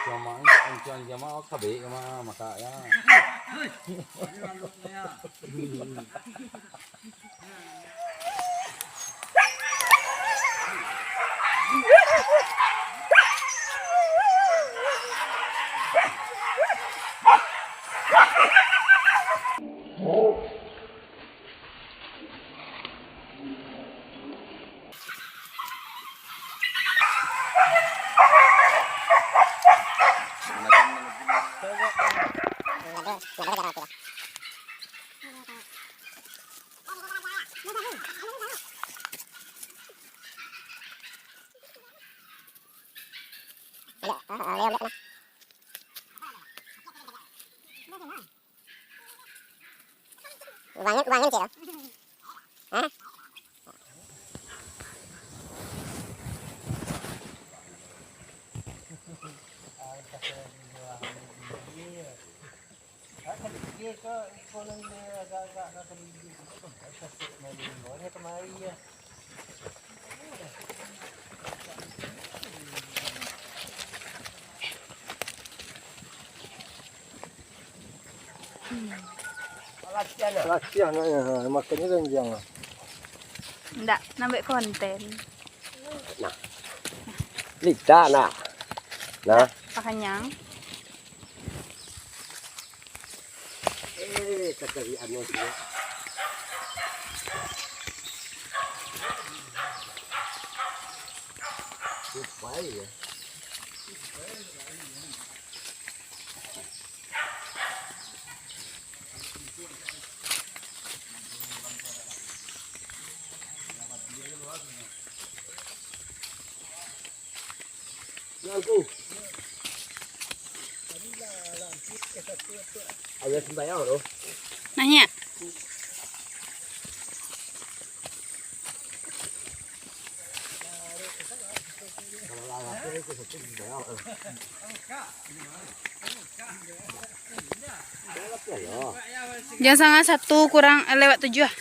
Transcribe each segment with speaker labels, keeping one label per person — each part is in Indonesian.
Speaker 1: Cuma cuan jama kabe sama makanya.
Speaker 2: Uangin sih. Hah?
Speaker 3: Latihan ya, makanya renjang.
Speaker 2: Enggak, nambah konten.
Speaker 3: Lita nak. Nah.
Speaker 2: Pakanyang.
Speaker 3: Kakarian mo siya. Supay ya. Aku. Ayah sembahyang loh.
Speaker 2: Nanya. Jangan sangat 1 kurang lewat 7.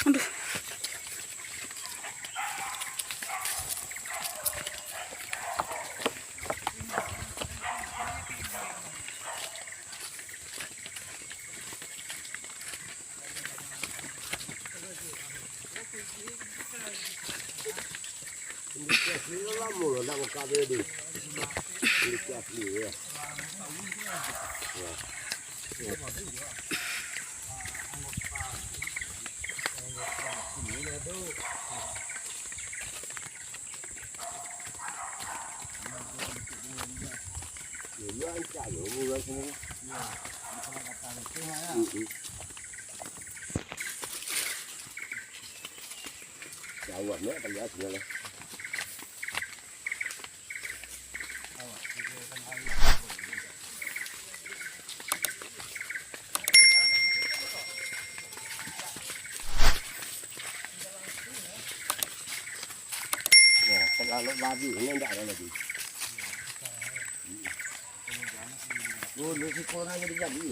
Speaker 2: Aduh.
Speaker 3: Ini lama loh, nak buka bedi. Ini asli ya. Jawabnya kan ya segala. Ya, kalau babi ini enggak ada lagi. Oh, lu si korang jadi jadi.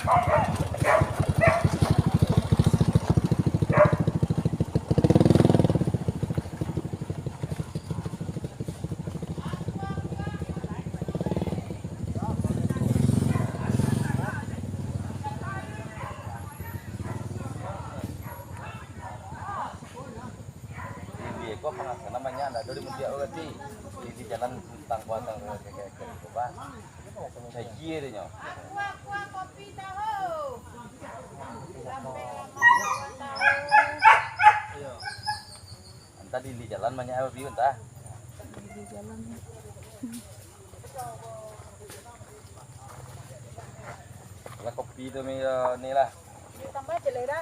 Speaker 1: Kok namanya ada dari Mutia berarti di jalan tentang kuatang kayak gitu Pak. Saya kira nya.
Speaker 4: Kopi tahu.
Speaker 1: Tadi di jalan banyak apa biu entah.
Speaker 2: Di jalan.
Speaker 1: Lah kopi itu ni lah.
Speaker 4: Tambah jelera.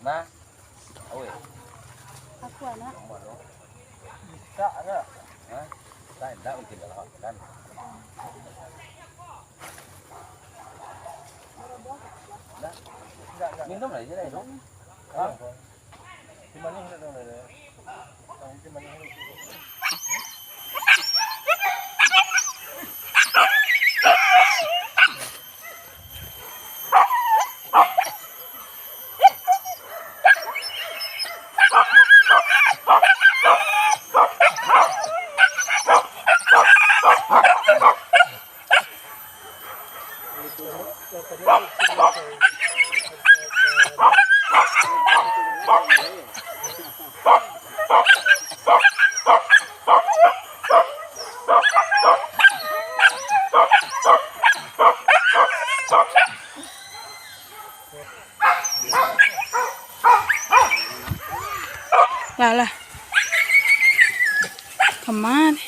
Speaker 1: Nah, awe.
Speaker 2: Aku anak.
Speaker 1: Bisa enggak? Hah? Saya enggak mungkin lah kan. Enggak. Minum lah aja deh, dong. Hah? Cuma nih dong deh. Cuma nih.
Speaker 2: Lah. Kemana?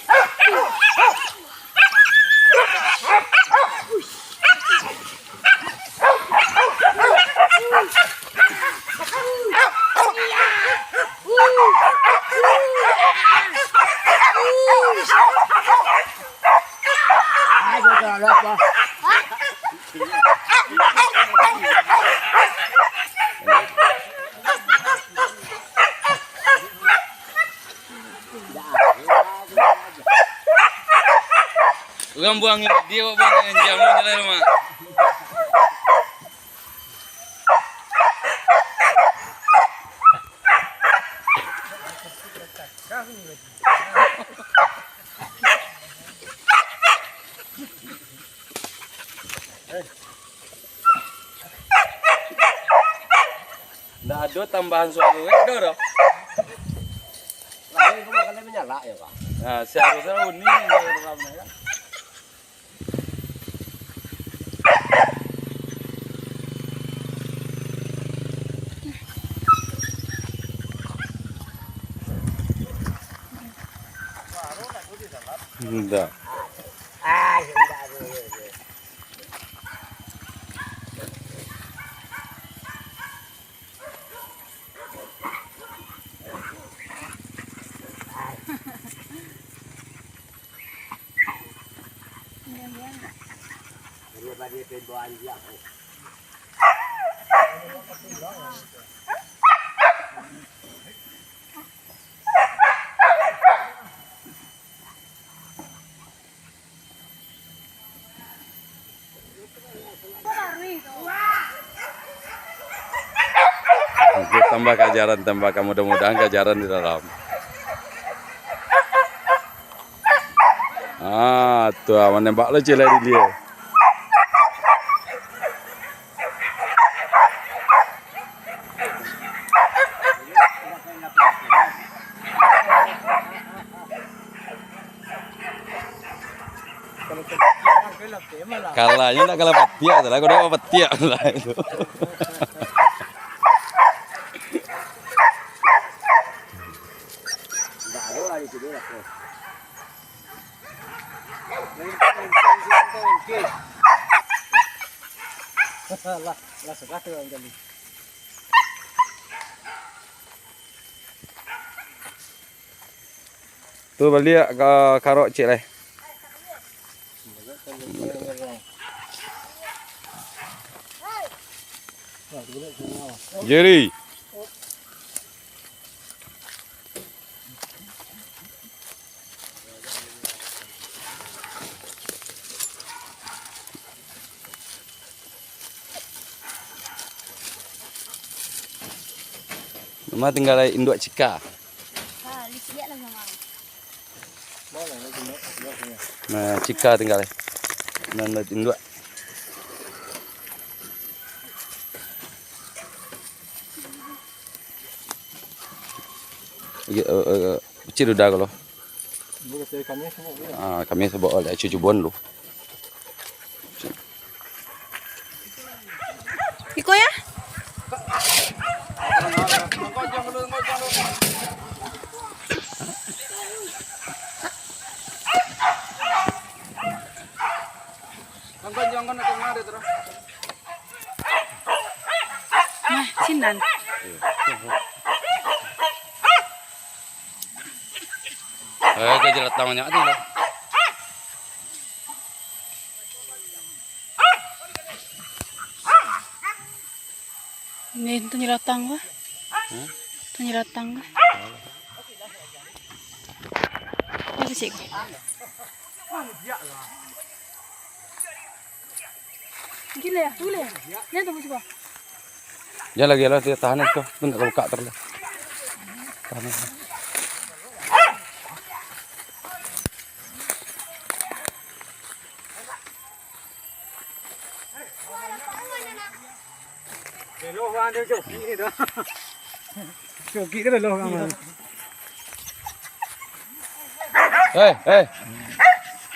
Speaker 1: Bukan buangin dia, buangin jamu jalan rumah. Nggak ada tambahan soal itu dong.
Speaker 3: Nah, ini makannya menyala ya Pak.
Speaker 1: Nah, seharusnya ini ya. Enggak.
Speaker 3: Enggak. Daripada dia bawa anjing.
Speaker 1: Tambah kejaran, mudah-mudahan kejaran di dalam. Ah, tuh menembak lo cilai di dia. Kalahnya nak kalah petia, lah kau dah petia lah itu.
Speaker 3: Enggak ada lagi itu dia. Lah sekat orang kali.
Speaker 1: Tuh balik ke karok cik lah. Jerry. Mah tinggal induk cika.
Speaker 2: Ah, lihat lah sama.
Speaker 1: Nah, cika tinggal. Nah, induk. Kecil udah kalau. Kami sebab oleh cucu bon lu.
Speaker 2: Iko ya? Nah, sinan.
Speaker 1: Kejelat tangannya tu lah.
Speaker 2: Ini tu nyeratang ba? Tu nyeratang ba? Apa sih? Gila ya, gila ya. Lihat tu siapa?
Speaker 1: Ya lagi lah dia tahan itu. Tu nak buka terus. Tahan.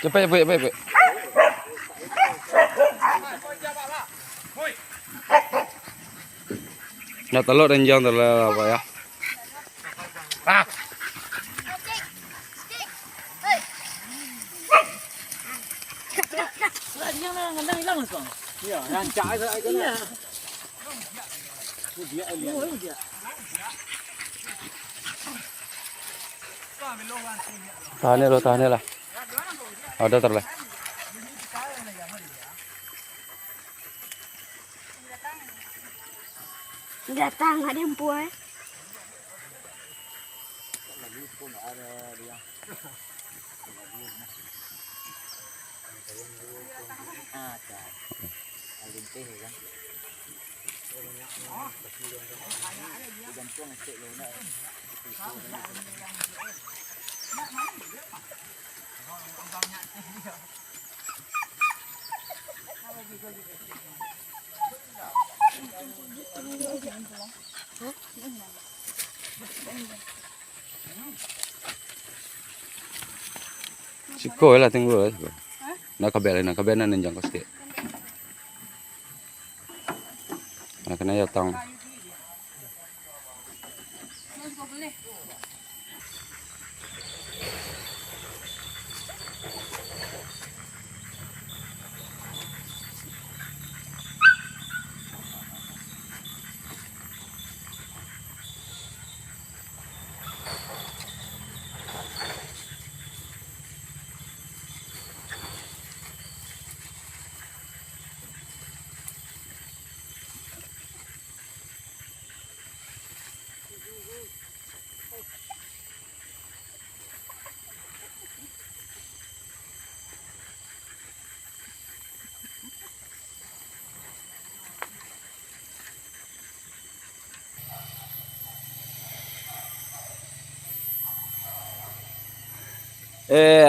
Speaker 1: Cepet. Nah, telur renjang terlalu apa ya? Tahan lah. Ada terlah.
Speaker 2: Datang ada yang puas.
Speaker 1: Siko lah tunggu lah. Nak kabel nan jangkau sikit. Nak kena yatang.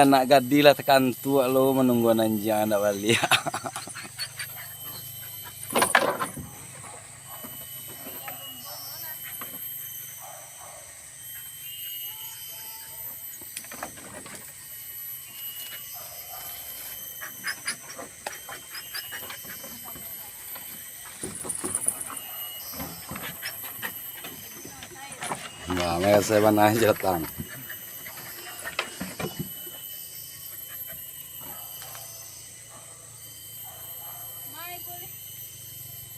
Speaker 1: Anak gadi lah tekan tua lo menunggu nanjang anak balik. Nah, mereka saya mana jatang.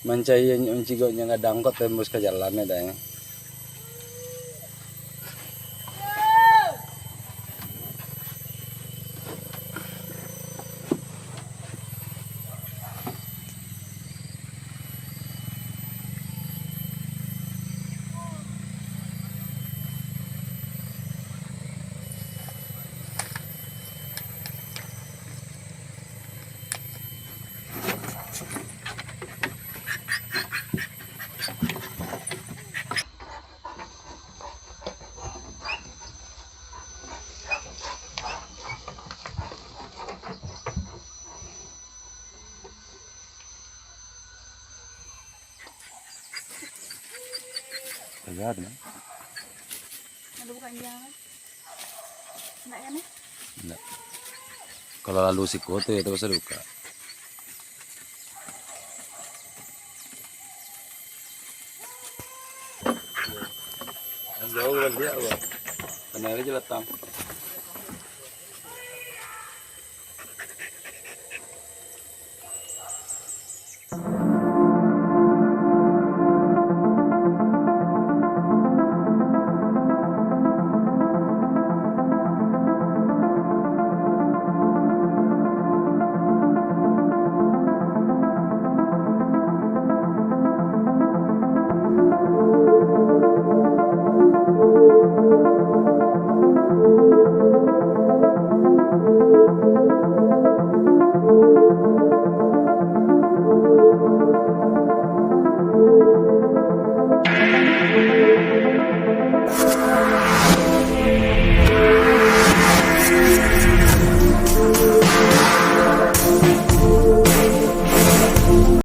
Speaker 1: Mancai yang cigonya nggak dangkot tembus ke jalannya dah. Enggak ada.
Speaker 2: Ada bukan jangan. Enggak kan ya?
Speaker 1: Enggak. Kalau lalu si kote itu bisa duka. Jauh kan dia, Bang. Kenal aja letang.